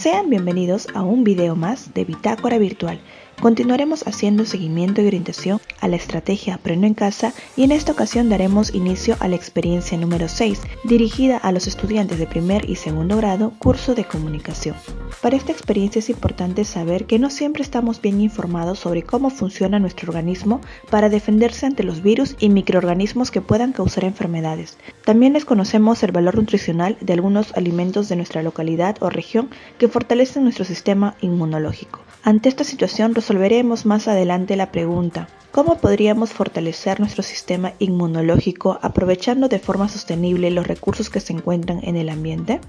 Sean bienvenidos a un video más de Bitácora Virtual. Continuaremos haciendo seguimiento y orientación a la estrategia Aprendo en Casa y en esta ocasión daremos inicio a la experiencia número 6, dirigida a los estudiantes de primer y segundo grado, curso de comunicación. Para esta experiencia es importante saber que no siempre estamos bien informados sobre cómo funciona nuestro organismo para defenderse ante los virus y microorganismos que puedan causar enfermedades. También desconocemos el valor nutricional de algunos alimentos de nuestra localidad o región que fortalecen nuestro sistema inmunológico. Ante esta situación resolveremos más adelante la pregunta: ¿cómo podríamos fortalecer nuestro sistema inmunológico aprovechando de forma sostenible los recursos que se encuentran en el ambiente?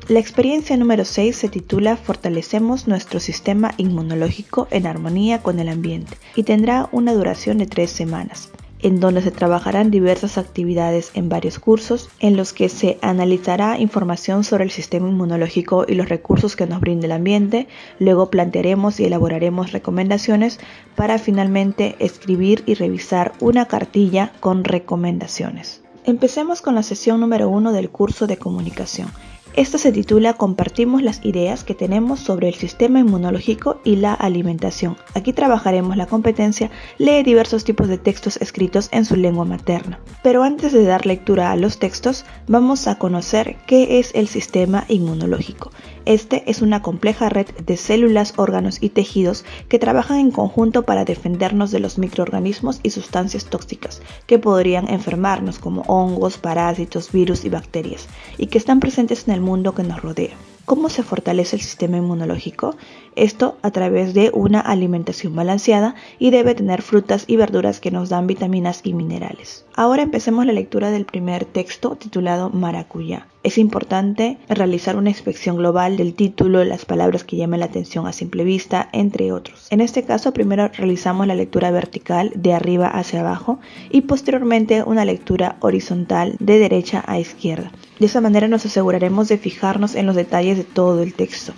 La experiencia número 6 se titula Fortalecemos nuestro sistema inmunológico en armonía con el ambiente y tendrá una duración de 3 semanas. En donde se trabajarán diversas actividades en varios cursos, en los que se analizará información sobre el sistema inmunológico y los recursos que nos brinda el ambiente. Luego plantearemos y elaboraremos recomendaciones para finalmente escribir y revisar una cartilla con recomendaciones. Empecemos con la sesión número 1 del curso de comunicación. Esta se titula Compartimos las ideas que tenemos sobre el sistema inmunológico y la alimentación. Aquí trabajaremos la competencia Lee diversos tipos de textos escritos en su lengua materna. Pero antes de dar lectura a los textos, vamos a conocer qué es el sistema inmunológico. Este es una compleja red de células, órganos y tejidos que trabajan en conjunto para defendernos de los microorganismos y sustancias tóxicas que podrían enfermarnos, como hongos, parásitos, virus y bacterias, y que están presentes en el mundo que nos rodea. ¿Cómo se fortalece el sistema inmunológico? Esto a través de una alimentación balanceada y debe tener frutas y verduras que nos dan vitaminas y minerales. Ahora empecemos la lectura del primer texto titulado Maracuyá. Es importante realizar una inspección global del título, las palabras que llaman la atención a simple vista, entre otros. En este caso, primero realizamos la lectura vertical de arriba hacia abajo y posteriormente una lectura horizontal de derecha a izquierda. De esa manera nos aseguraremos de fijarnos en los detalles de todo el texto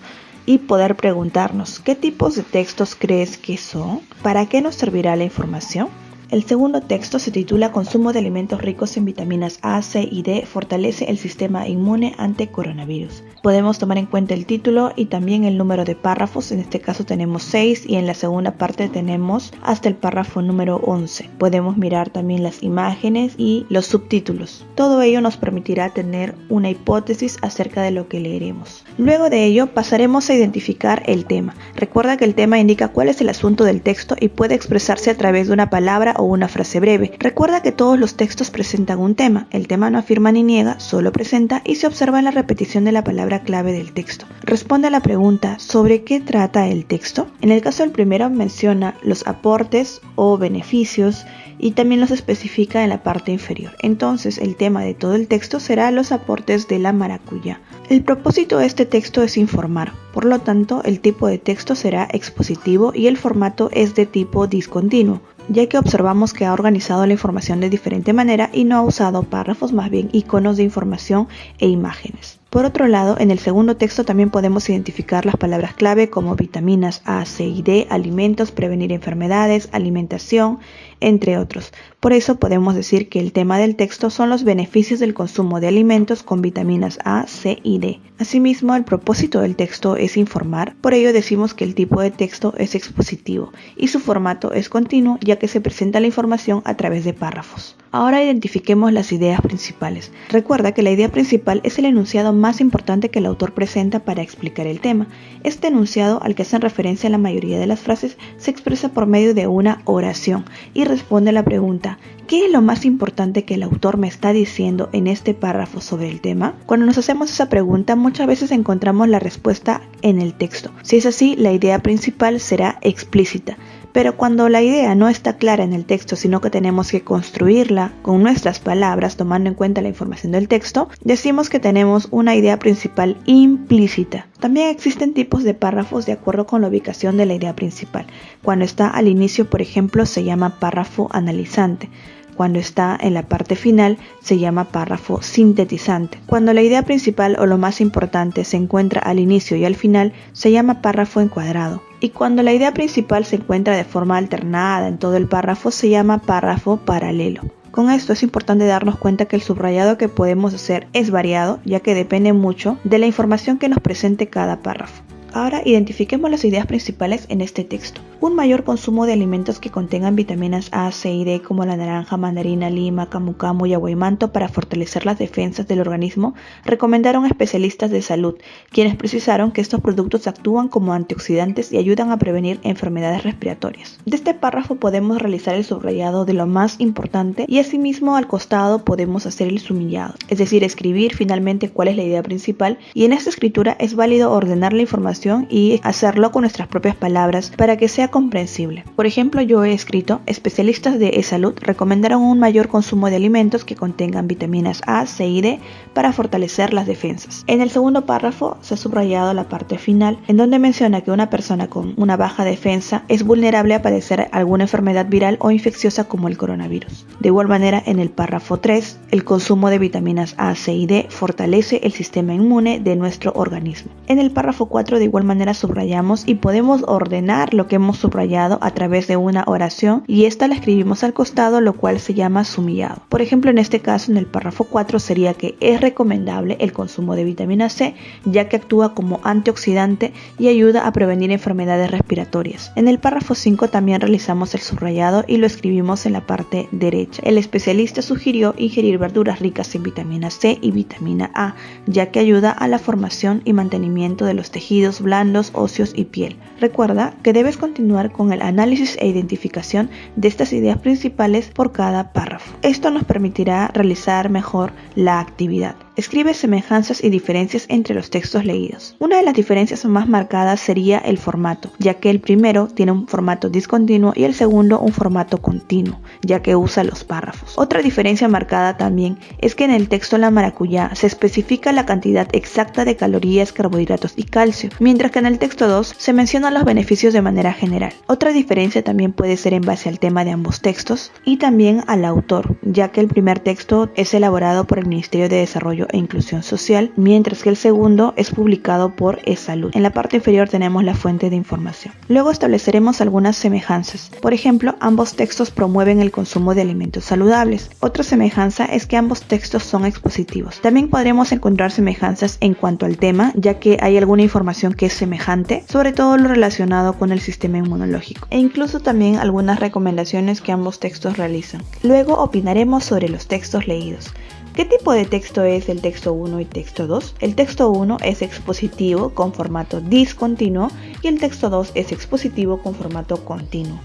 y poder preguntarnos ¿qué tipos de textos crees que son? ¿Para qué nos servirá la información? El segundo texto se titula Consumo de alimentos ricos en vitaminas A, C y D fortalece el sistema inmune ante coronavirus. Podemos tomar en cuenta el título y también el número de párrafos. En este caso tenemos 6 y en la segunda parte tenemos hasta el párrafo número 11. Podemos mirar también las imágenes y los subtítulos. Todo ello nos permitirá tener una hipótesis acerca de lo que leeremos. Luego de ello pasaremos a identificar el tema. Recuerda que el tema indica cuál es el asunto del texto y puede expresarse a través de una palabra o una frase breve. Recuerda que todos los textos presentan un tema. El tema no afirma ni niega, solo presenta y se observa en la repetición de la palabra clave del texto. Responde a la pregunta ¿sobre qué trata el texto? En el caso del primero menciona los aportes o beneficios y también los especifica en la parte inferior. Entonces el tema de todo el texto será los aportes de la maracuyá. El propósito de este texto es informar, por lo tanto el tipo de texto será expositivo y el formato es de tipo discontinuo, ya que observamos que ha organizado la información de diferente manera y no ha usado párrafos, más bien iconos de información e imágenes. Por otro lado, en el segundo texto también podemos identificar las palabras clave como vitaminas A, C y D, alimentos, prevenir enfermedades, alimentación, entre otros. Por eso podemos decir que el tema del texto son los beneficios del consumo de alimentos con vitaminas A, C y D. Asimismo, el propósito del texto es informar, por ello decimos que el tipo de texto es expositivo y su formato es continuo, ya que se presenta la información a través de párrafos. Ahora identifiquemos las ideas principales. Recuerda que la idea principal es el enunciado más importante que el autor presenta para explicar el tema. Este enunciado, al que hacen referencia la mayoría de las frases, se expresa por medio de una oración y responde a la pregunta ¿qué es lo más importante que el autor me está diciendo en este párrafo sobre el tema? Cuando nos hacemos esa pregunta, muchas veces encontramos la respuesta en el texto. Si es así, la idea principal será explícita. Pero cuando la idea no está clara en el texto, sino que tenemos que construirla con nuestras palabras, tomando en cuenta la información del texto, decimos que tenemos una idea principal implícita. También existen tipos de párrafos de acuerdo con la ubicación de la idea principal. Cuando está al inicio, por ejemplo, se llama párrafo analizante. Cuando está en la parte final, se llama párrafo sintetizante. Cuando la idea principal o lo más importante se encuentra al inicio y al final, se llama párrafo encuadrado. Y cuando la idea principal se encuentra de forma alternada en todo el párrafo, se llama párrafo paralelo. Con esto es importante darnos cuenta que el subrayado que podemos hacer es variado, ya que depende mucho de la información que nos presente cada párrafo. Ahora identifiquemos las ideas principales en este texto. Un mayor consumo de alimentos que contengan vitaminas A, C y D como la naranja, mandarina, lima, camu camu y aguaimanto para fortalecer las defensas del organismo, recomendaron especialistas de salud, quienes precisaron que estos productos actúan como antioxidantes y ayudan a prevenir enfermedades respiratorias. De este párrafo podemos realizar el subrayado de lo más importante y asimismo al costado podemos hacer el sumillado, es decir, escribir finalmente cuál es la idea principal, y en esta escritura es válido ordenar la información y hacerlo con nuestras propias palabras para que sea comprensible. Por ejemplo, yo he escrito: especialistas de e-salud recomendaron un mayor consumo de alimentos que contengan vitaminas A, C y D para fortalecer las defensas. En el segundo párrafo se ha subrayado la parte final, en donde menciona que una persona con una baja defensa es vulnerable a padecer alguna enfermedad viral o infecciosa como el coronavirus. De igual manera, en el párrafo 3, el consumo de vitaminas A, C y D fortalece el sistema inmune de nuestro organismo. En el párrafo 4, de igual manera subrayamos y podemos ordenar lo que hemos subrayado a través de una oración, y esta la escribimos al costado, lo cual se llama sumillado. Por ejemplo, en este caso, en el párrafo 4 sería que es recomendable el consumo de vitamina C, ya que actúa como antioxidante y ayuda a prevenir enfermedades respiratorias. En el párrafo 5 también realizamos el subrayado y lo escribimos en la parte derecha. El especialista sugirió ingerir verduras ricas en vitamina C y vitamina A, ya que ayuda a la formación y mantenimiento de los tejidos blandos, óseos y piel. Recuerda que debes continuar con el análisis e identificación de estas ideas principales por cada párrafo. Esto nos permitirá realizar mejor la actividad. Escribe semejanzas y diferencias entre los textos leídos. Una de las diferencias más marcadas sería el formato, ya que el primero tiene un formato discontinuo y el segundo un formato continuo, ya que usa los párrafos. Otra diferencia marcada también es que en el texto La Maracuyá se especifica la cantidad exacta de calorías, carbohidratos y calcio, mientras que en el texto 2 se mencionan los beneficios de manera general. Otra diferencia también puede ser en base al tema de ambos textos y también al autor, ya que el primer texto es elaborado por el Ministerio de Desarrollo e Inclusión Social, mientras que el segundo es publicado por e-salud. En la parte inferior tenemos la fuente de información. Luego estableceremos algunas semejanzas. Por ejemplo, ambos textos promueven el consumo de alimentos saludables. Otra semejanza es que ambos textos son expositivos. También podremos encontrar semejanzas en cuanto al tema, ya que hay alguna información que es semejante, sobre todo lo relacionado con el sistema inmunológico, e incluso también algunas recomendaciones que ambos textos realizan. Luego opinaremos sobre los textos leídos. ¿Qué tipo de texto es el texto 1 y texto 2? El texto 1 es expositivo con formato discontinuo y el texto 2 es expositivo con formato continuo.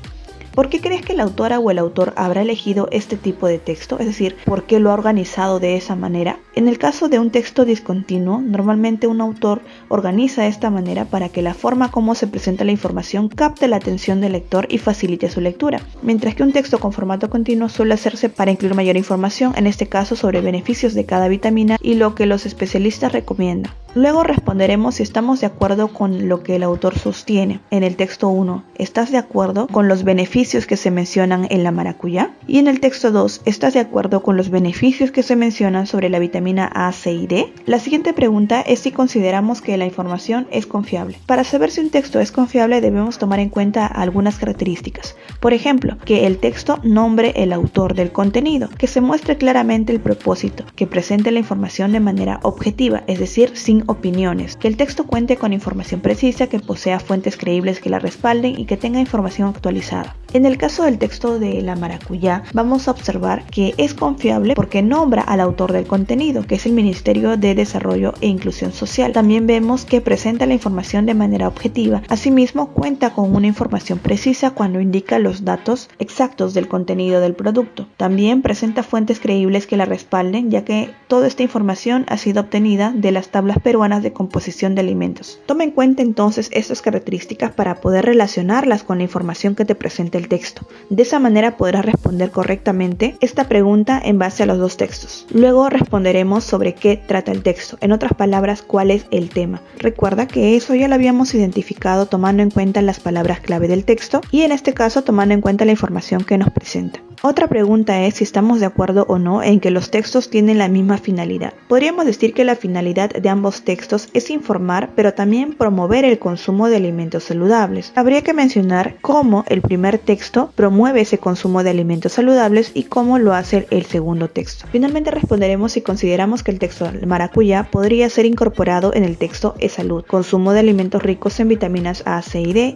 ¿Por qué crees que la autora o el autor habrá elegido este tipo de texto? Es decir, ¿por qué lo ha organizado de esa manera? En el caso de un texto discontinuo, normalmente un autor organiza de esta manera para que la forma como se presenta la información capte la atención del lector y facilite su lectura, mientras que un texto con formato continuo suele hacerse para incluir mayor información, en este caso sobre beneficios de cada vitamina y lo que los especialistas recomiendan. Luego responderemos si estamos de acuerdo con lo que el autor sostiene. En el texto 1, ¿estás de acuerdo con los beneficios que se mencionan en la maracuyá? Y en el texto 2, ¿estás de acuerdo con los beneficios que se mencionan sobre la vitamina A, C y D? La siguiente pregunta es si consideramos que la información es confiable. Para saber si un texto es confiable debemos tomar en cuenta algunas características. Por ejemplo, que el texto nombre el autor del contenido, que se muestre claramente el propósito, que presente la información de manera objetiva, es decir, sin opiniones, que el texto cuente con información precisa, que posea fuentes creíbles que la respalden y que tenga información actualizada. En el caso del texto de la maracuyá, vamos a observar que es confiable porque nombra al autor del contenido, que es el Ministerio de Desarrollo e Inclusión Social. También vemos que presenta la información de manera objetiva. Asimismo, cuenta con una información precisa cuando indica los datos exactos del contenido del producto. También presenta fuentes creíbles que la respalden, ya que toda esta información ha sido obtenida de las tablas peruanas de composición de alimentos. Toma en cuenta entonces estas características para poder relacionarlas con la información que te presenta el texto. De esa manera podrás responder correctamente esta pregunta en base a los dos textos. Luego responderemos sobre qué trata el texto, en otras palabras, cuál es el tema. Recuerda que eso ya lo habíamos identificado tomando en cuenta las palabras clave del texto y en este caso tomando en cuenta la información que nos presenta. Otra pregunta es si estamos de acuerdo o no en que los textos tienen la misma finalidad. Podríamos decir que la finalidad de ambos los textos es informar, pero también promover el consumo de alimentos saludables. Habría que mencionar cómo el primer texto promueve ese consumo de alimentos saludables y cómo lo hace el segundo texto. Finalmente responderemos si consideramos que el texto del maracuyá podría ser incorporado en el texto E-Salud, consumo de alimentos ricos en vitaminas A, C y D.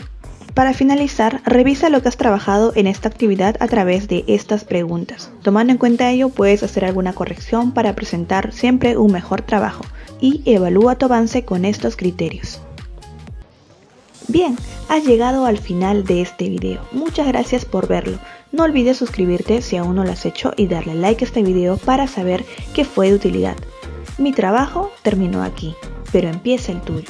Para finalizar, revisa lo que has trabajado en esta actividad a través de estas preguntas. Tomando en cuenta ello, puedes hacer alguna corrección para presentar siempre un mejor trabajo y evalúa tu avance con estos criterios. Bien, has llegado al final de este video. Muchas gracias por verlo. No olvides suscribirte si aún no lo has hecho y darle like a este video para saber que fue de utilidad. Mi trabajo terminó aquí, pero empieza el tuyo.